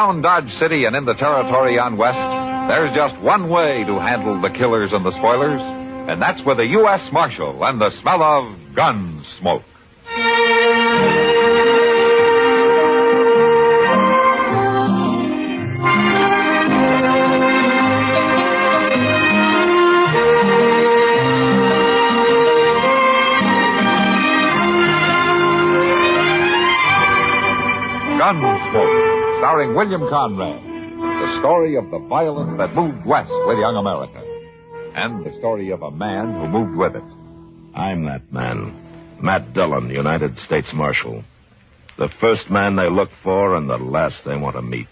Around Dodge City and in the territory on West, there's just one way to handle the killers and the spoilers, and that's with a U.S. Marshal and the smell of Gunsmoke. Gunsmoke, starring William Conrad. The story of the violence that moved west with young America. And the story of a man who moved with it. I'm that man. Matt Dillon, United States Marshal. The first man they look for and the last they want to meet.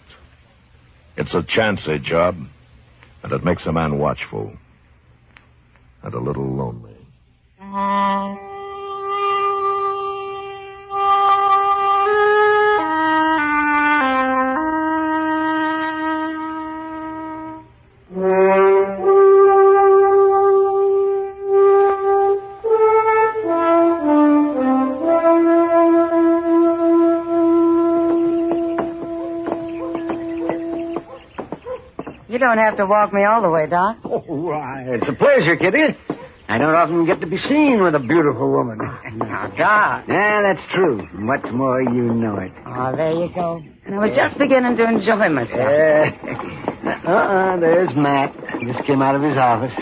It's a chancy job, and it makes a man watchful. And a little lonely. You don't have to walk me all the way, Doc. Oh, why, it's a pleasure, Kitty. I don't often get to be seen with a beautiful woman. Now, Doc. Yeah, that's true. What's more, you know it. Oh, there you go. And I was just beginning to enjoy myself. There's Matt. Just came out of his office.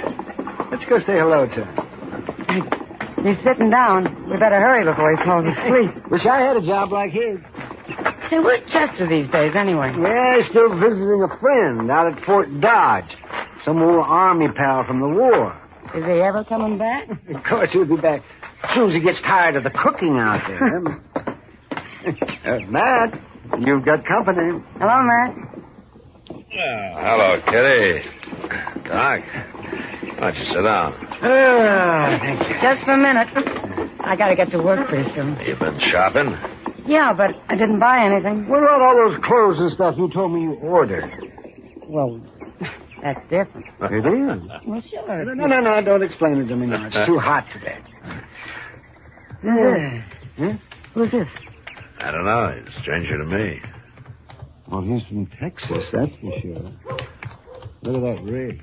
Let's go say hello to him. He's sitting down. We better hurry before he falls asleep. Wish I had a job like his. Say, where's Chester these days, anyway? Yeah, he's still visiting a friend out at Fort Dodge. Some old army pal from the war. Is he ever coming back? Of course he'll be back as soon as he gets tired of the cooking out there. Matt, you've got company. Hello, Matt. Hello, Kitty. Doc, why don't you sit down? Thank you. Just for a minute. I gotta get to work pretty soon. You been shopping? Yeah, but I didn't buy anything. What about all those clothes and stuff you told me you ordered? Well, that's different. It is. Well, sure. No, don't explain it to me now. It's too hot today. Who's this? I don't know. He's a stranger to me. Well, he's from Texas, that's for sure. Look at that rig.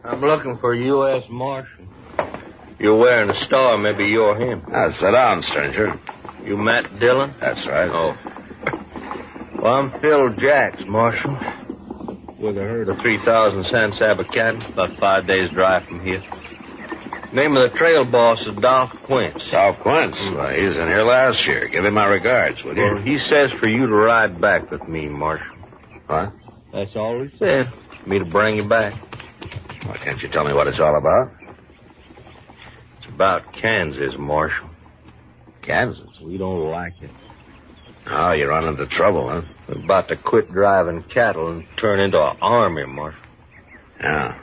I'm looking for a U.S. Marshal. You're wearing a star. Maybe you're him. Sit down, stranger. You Matt Dillon? That's right. Oh. Well, I'm Phil Jacks, Marshal. With a herd of 3,000 San Saba cattle, about 5 days' drive from here. Name of the trail boss is Dolph Quince. Dolph Quince? Well, he was in here last year. Give him my regards, will you? Well, he says for you to ride back with me, Marshal. What? That's all he said. Me to bring you back. Well, can't you tell me what it's all about? It's about Kansas, Marshal. Kansas? We don't like it. Oh, you're running into trouble, huh? We're about to quit driving cattle and turn into an army, Marshal. Yeah.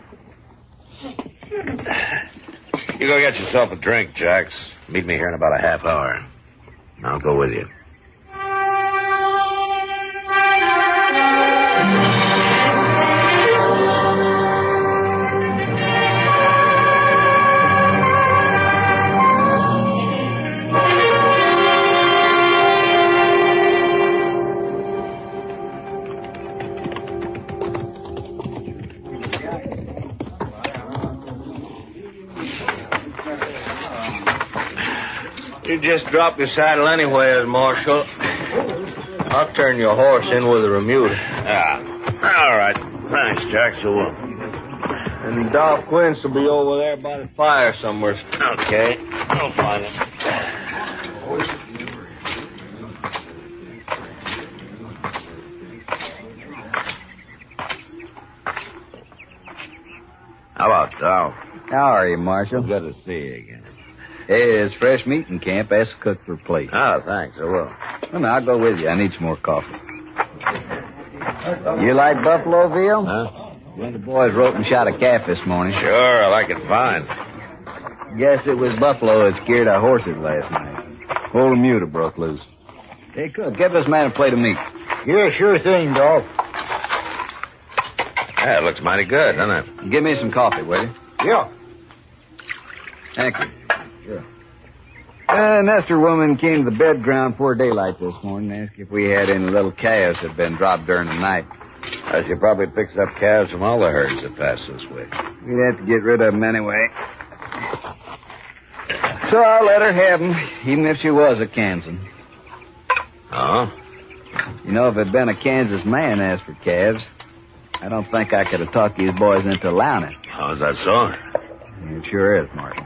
You go get yourself a drink, Jacks. Meet me here in about a half hour. I'll go with you. You just drop your saddle anywhere, Marshal. I'll turn your horse in with a remuda. All right. Thanks, Jacks. You will. And Dolph Quince will be over there by the fire somewhere. Okay. I'll find it. Hello, Dolph. How are you, Marshal? Good to see you again. Hey, it's fresh meat in camp. Ask the cook for a plate. Oh, thanks. I will. Well, now, I'll go with you. I need some more coffee. You like buffalo veal? Huh? One of the boys wrote and shot a calf this morning. Sure, I like it fine. Guess it was buffalo that scared our horses last night. Whole remuda broke loose. Hey, cook, give this man a plate of meat. Yeah, sure thing, Dolph. Yeah, it looks mighty good, doesn't it? Give me some coffee, will you? Yeah. Thank you. Sure. Nestor woman came to the bed ground before daylight this morning and asked if we had any little calves that had been dropped during the night. She probably picks up calves from all the herds that pass this way. We'd have to get rid of them anyway. So I'll let her have them, even if she was a Kansan. Oh? You know, if it had been a Kansas man asked for calves, I don't think I could have talked these boys into allowing it. Oh, is that so? It sure is, Marshal.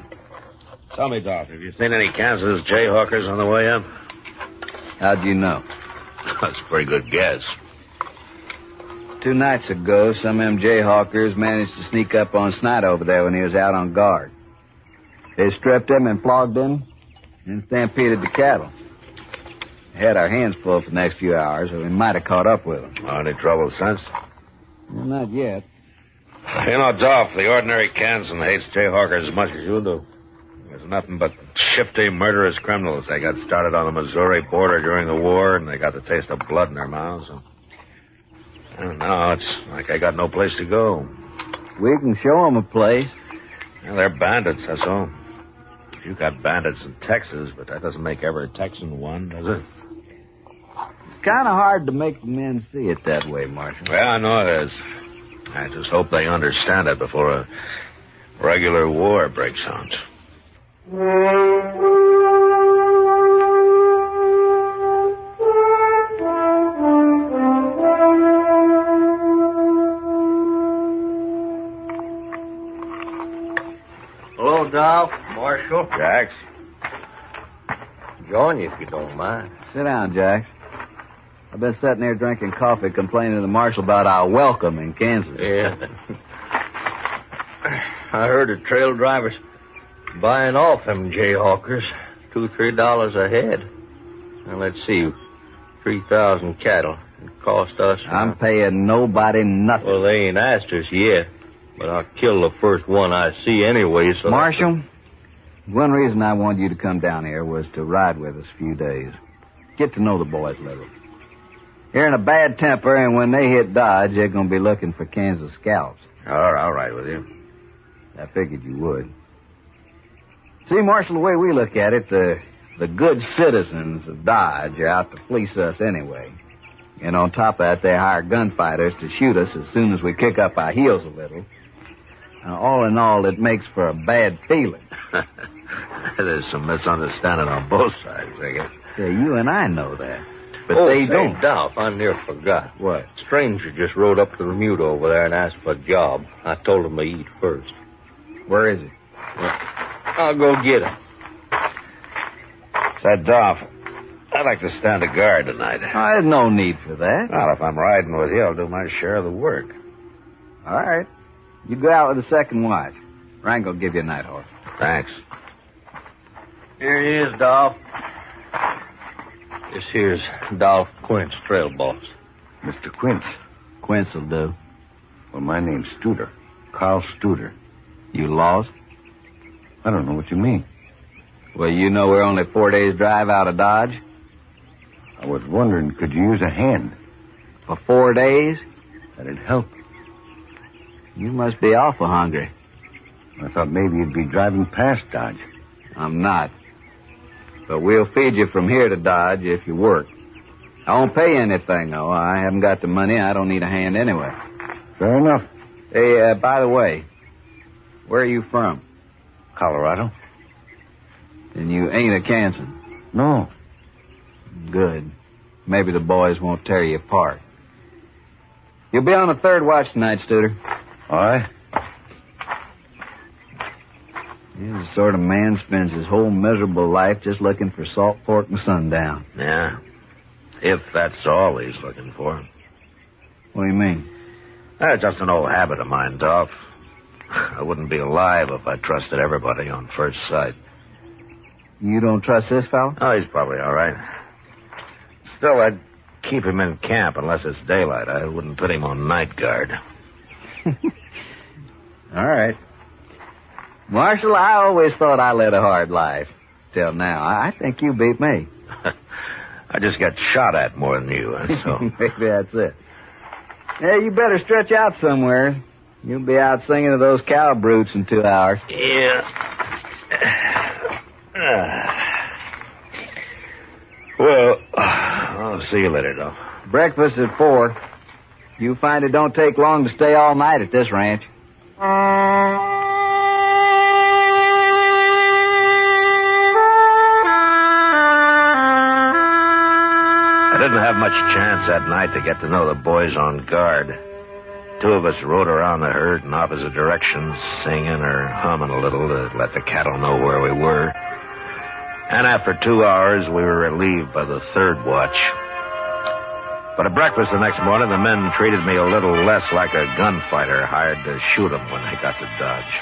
Tell me, Dolph, have you seen any Kansas Jayhawkers on the way up? How'd you know? That's a pretty good guess. 2 nights ago, some of them Jayhawkers managed to sneak up on Snyder over there when he was out on guard. They stripped him and flogged him and stampeded the cattle. We had our hands full for the next few hours, or we might have caught up with them. Any trouble since? Well, not yet. You know, Dolph, the ordinary Kansan hates Jayhawkers as much as you do. There's nothing but shifty, murderous criminals. They got started on the Missouri border during the war, and they got the taste of blood in their mouths. And now it's like I got no place to go. We can show them a place. Well, they're bandits, that's all. You got bandits in Texas, but that doesn't make every Texan one, does it? It's kind of hard to make the men see it that way, Marshal. Yeah, I know it is. I just hope they understand it before a regular war breaks out. Hello, Dolph. Marshal. Jax? Join you if you don't mind. Sit down, Jax. I've been sitting here drinking coffee, complaining to the marshal about our welcome in Kansas. Yeah. I heard the trail drivers buying off them Jayhawkers, $2-3 a head. Now, let's see, 3,000 cattle. It cost us... I'm paying nobody nothing. Well, they ain't asked us yet, but I'll kill the first one I see anyway, so... Marshal, one reason I wanted you to come down here was to ride with us a few days. Get to know the boys a little. They're in a bad temper, and when they hit Dodge, they're going to be looking for Kansas scalps. All right with you. I figured you would. See, Marshal, the way we look at it, the good citizens of Dodge are out to fleece us anyway. And on top of that, they hire gunfighters to shoot us as soon as we kick up our heels a little. Now, all in all, it makes for a bad feeling. There's some misunderstanding on both sides, I guess. Yeah, you and I know that. But they don't. Dolph, I near forgot. What? Stranger just rode up to the mute over there and asked for a job. I told him to eat first. Where is he? Well, I'll go get him. Said Dolph, I'd like to stand a guard tonight. Oh, there's no need for that. Well, if I'm riding with you, I'll do my share of the work. All right. You go out with the second watch. Rango will give you a night horse. Thanks. Here he is, Dolph. This here's Dolph Quince, trail boss. Mr. Quince. Quince will do. Well, my name's Studer. Carl Studer. You lost? I don't know what you mean. Well, you know we're only 4 days' drive out of Dodge. I was wondering, could you use a hand? For 4 days? That'd help. You must be awful hungry. I thought maybe you'd be driving past Dodge. I'm not. But we'll feed you from here to Dodge if you work. I won't pay you anything, though. I haven't got the money. I don't need a hand anyway. Fair enough. Hey, by the way, where are you from? Colorado? And you ain't a Kansan? No. Good. Maybe the boys won't tear you apart. You'll be on the third watch tonight, Studer. All right. He's the sort of man spends his whole miserable life just looking for salt pork and sundown. Yeah. If that's all he's looking for. What do you mean? That's just an old habit of mine, Dolph. I wouldn't be alive if I trusted everybody on first sight. You don't trust this fellow? Oh, he's probably all right. Still, I'd keep him in camp unless it's daylight. I wouldn't put him on night guard. All right. Marshal, I always thought I led a hard life. Till now. I think you beat me. I just get shot at more than you, so... Maybe that's it. Yeah, you better stretch out somewhere. You'll be out singing to those cow brutes in 2 hours. Yeah. Well, I'll see you later, Dolph. Breakfast at 4. You find it don't take long to stay all night at this ranch. I didn't have much chance that night to get to know the boys on guard. 2 of us rode around the herd in opposite directions, singing or humming a little to let the cattle know where we were. And after 2 hours, we were relieved by the 3rd watch. But at breakfast the next morning, the men treated me a little less like a gunfighter hired to shoot them when they got to Dodge.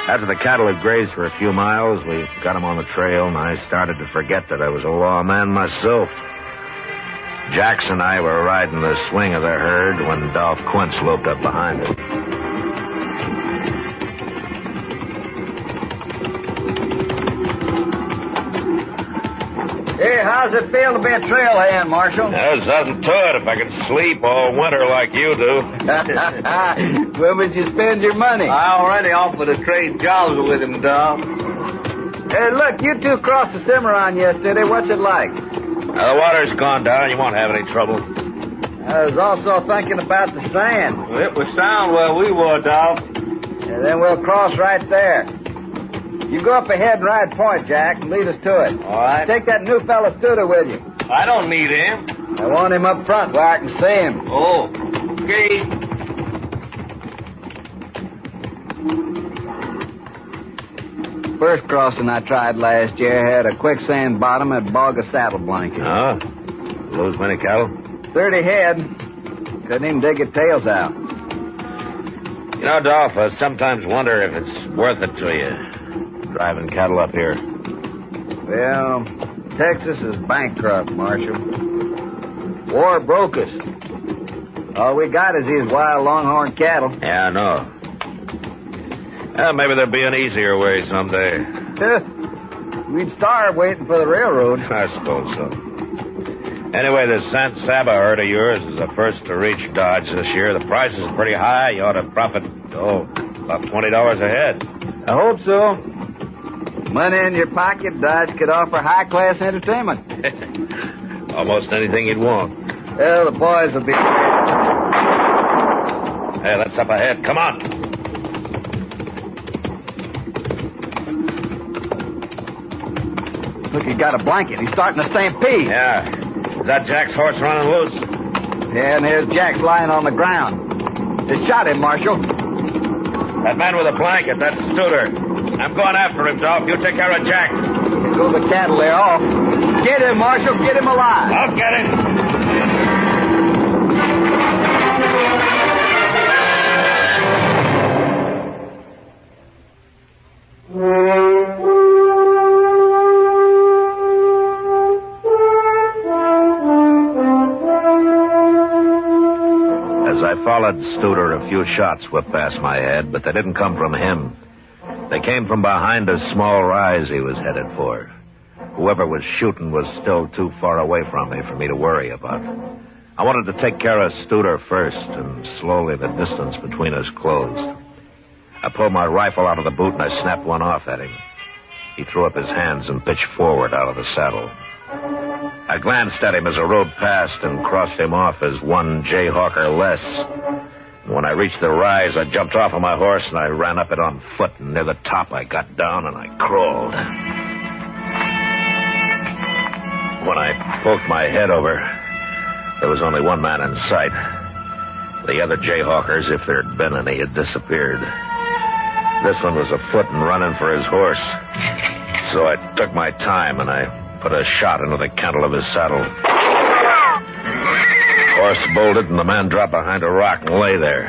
After the cattle had grazed for a few miles, we got them on the trail, and I started to forget that I was a lawman myself. Jax and I were riding the swing of the herd when Dolph Quince loped up behind us. Hey, how's it feel to be a trailhand, Marshal? There's nothing to it if I could sleep all winter like you do. Where would you spend your money? I already offered to trade jobs with him, Dolph. Hey, look, you 2 crossed the Cimarron yesterday. What's it like? Now, the water's gone down. You won't have any trouble. I was also thinking about the sand. Well, it was sound where we were, Dolph. Yeah, then we'll cross right there. You go up ahead and ride point, Jack, and lead us to it. All right. Take that new fella Studer with you. I don't need him. I want him up front where I can see him. Oh, okay. First crossing I tried last year had a quicksand bottom and bog of saddle blanket. Oh? Lose many cattle? 30 head. Couldn't even dig your tails out. You know, Dolph, I sometimes wonder if it's worth it to you, driving cattle up here. Well, Texas is bankrupt, Marshal. War broke us. All we got is these wild longhorn cattle. Yeah, I know. Well, maybe there'll be an easier way someday. We'd starve waiting for the railroad. I suppose so. Anyway, this San Saba herd of yours is the first to reach Dodge this year. The price is pretty high. You ought to profit, about $20 a head. I hope so. Money in your pocket, Dodge could offer high-class entertainment. Almost anything you'd want. Well, the boys will be... Hey, that's up ahead. Come on. Look, he got a blanket. He's starting a stampede. Yeah. Is that Jack's horse running loose? Yeah, and here's Jack's lying on the ground. They shot him, Marshal. That man with a blanket, that's Studer. I'm going after him, Dolph. You take care of Jack. Here go the cattle there off. Get him, Marshal. Get him alive. I'll get him. As I followed Studer, a few shots whipped past my head, but they didn't come from him. They came from behind a small rise he was headed for. Whoever was shooting was still too far away from me for me to worry about. I wanted to take care of Studer first, and slowly the distance between us closed. I pulled my rifle out of the boot and I snapped one off at him. He threw up his hands and pitched forward out of the saddle. I glanced at him as I rode past and crossed him off as one Jayhawker less. When I reached the rise, I jumped off of my horse and I ran up it on foot, and near the top I got down and I crawled. When I poked my head over, there was only one man in sight. The other Jayhawkers, if there'd been any, had disappeared. This one was afoot and running for his horse. So I took my time and I put a shot into the cantle of his saddle. Horse bolted and the man dropped behind a rock and lay there.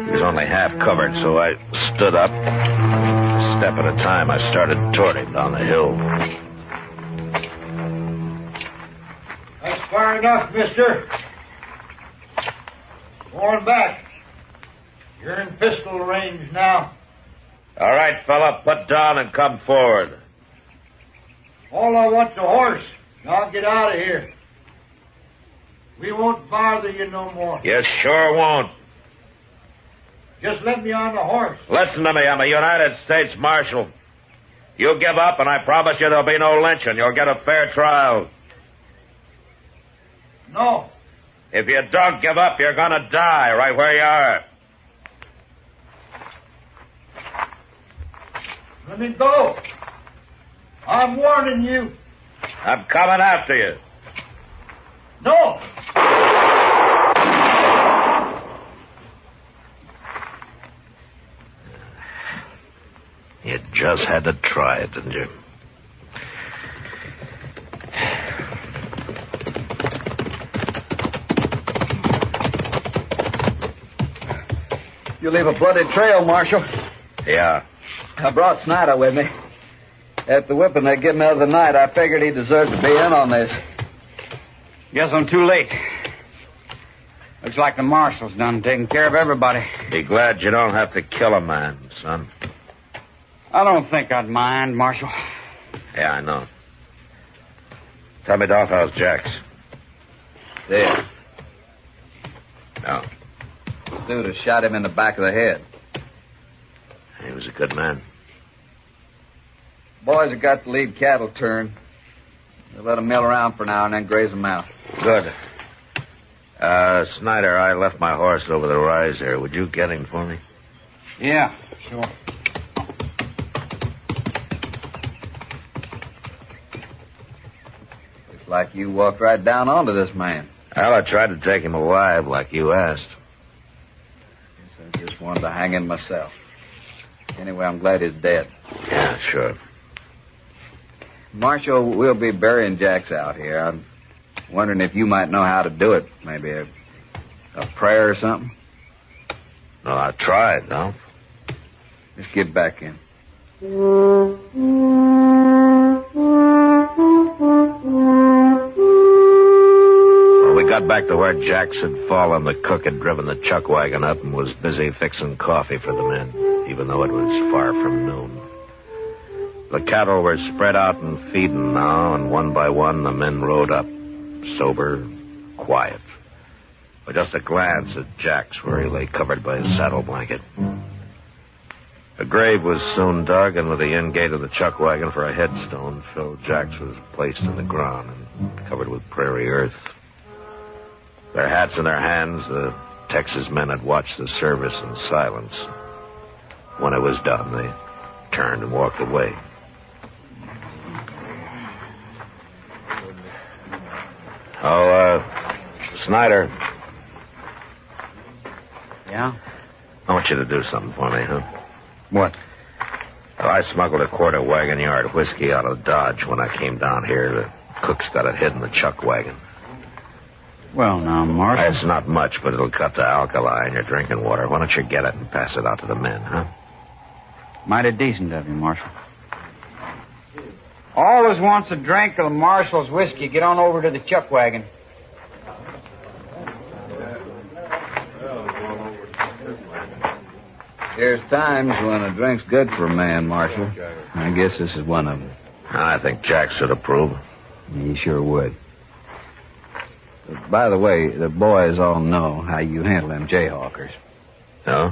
He was only half covered, so I stood up. A step at a time, I started toward him down the hill. That's far enough, mister. Going back. You're in pistol range now. All right, fella, put down and come forward. All I want's a horse. Now get out of here. We won't bother you no more. You sure won't. Just let me on the horse. Listen to me. I'm a United States Marshal. You give up, and I promise you there'll be no lynching. You'll get a fair trial. No. If you don't give up, you're going to die right where you are. Let me go. I'm warning you. I'm coming after you. No. You just had to try it, didn't you? You leave a bloody trail, Marshal. Yeah. I brought Snyder with me. At the whipping they gave me the other night, I figured he deserved to be in on this. Guess I'm too late. Looks like the marshal's done taking care of everybody. Be glad you don't have to kill a man, son. I don't think I'd mind, Marshal. Yeah, I know. Tell me, Dolph, how's Jax? There. No. Dude has shot him in the back of the head. He was a good man. Boys have got to leave cattle turn. They'll let them mill around for now and then graze them out. Good. Snyder, I left my horse over the rise there. Would you get him for me? Yeah, sure. Looks like you walked right down onto this man. Well, I tried to take him alive like you asked. Guess I just wanted to hang him myself. Anyway, I'm glad he's dead. Yeah, sure. Marshal, we'll be burying Jax out here. I'm wondering if you might know how to do it. Maybe a prayer or something? No, I tried, no? Just get back in. When we got back to where Jax had fallen, the cook had driven the chuck wagon up and was busy fixing coffee for the men, even though it was far from noon. The cattle were spread out and feeding now, and one by one the men rode up, sober, quiet. With just a glance at Jax where he lay covered by his saddle blanket. A grave was soon dug, and with the end gate of the chuck wagon for a headstone, Phil Jax was placed in the ground and covered with prairie earth. Their hats in their hands, the Texas men had watched the service in silence. When it was done, they turned and walked away. Snyder. Yeah? I want you to do something for me, huh? What? Well, I smuggled a quart of wagon yard whiskey out of Dodge when I came down here. The cook's got it hid in the chuck wagon. Well, now, Marshal. It's not much, but it'll cut the alkali in your drinking water. Why don't you get it and pass it out to the men, huh? Mighty decent of you, Marshal. Always wants a drink of the Marshal's whiskey. Get on over to the chuck wagon. There's times when a drink's good for a man, Marshal. I guess this is one of them. I think Jack should approve. He sure would. By the way, the boys all know how you handle them Jayhawkers. No?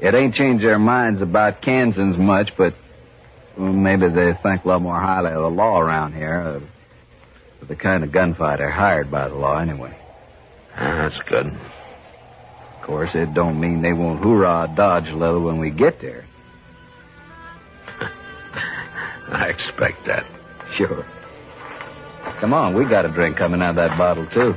It ain't changed their minds about Kansans much, but maybe they think a lot more highly of the law around here. The kind of gunfighter hired by the law, anyway. That's good. Of course, it don't mean they won't hoorah Dodge leather when we get there. I expect that. Sure. Come on, we got a drink coming out of that bottle, too.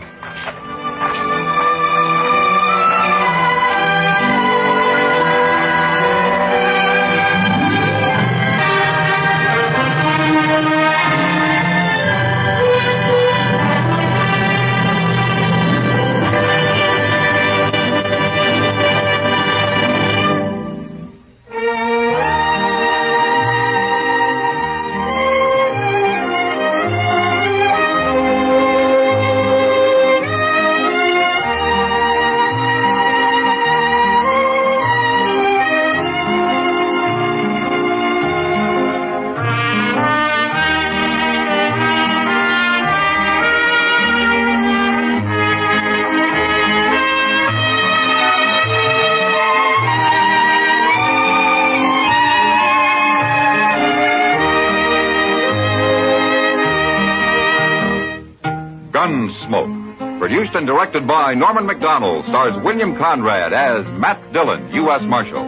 Gunsmoke. Produced and directed by Norman McDonald, stars William Conrad as Matt Dillon, U.S. Marshal.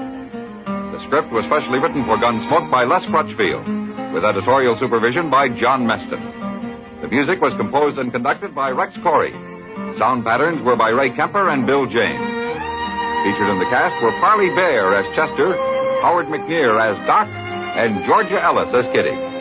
The script was specially written for Gunsmoke by Les Crutchfield, with editorial supervision by John Meston. The music was composed and conducted by Rex Corey. Sound patterns were by Ray Kemper and Bill James. Featured in the cast were Parley Bear as Chester, Howard McNear as Doc, and Georgia Ellis as Kitty.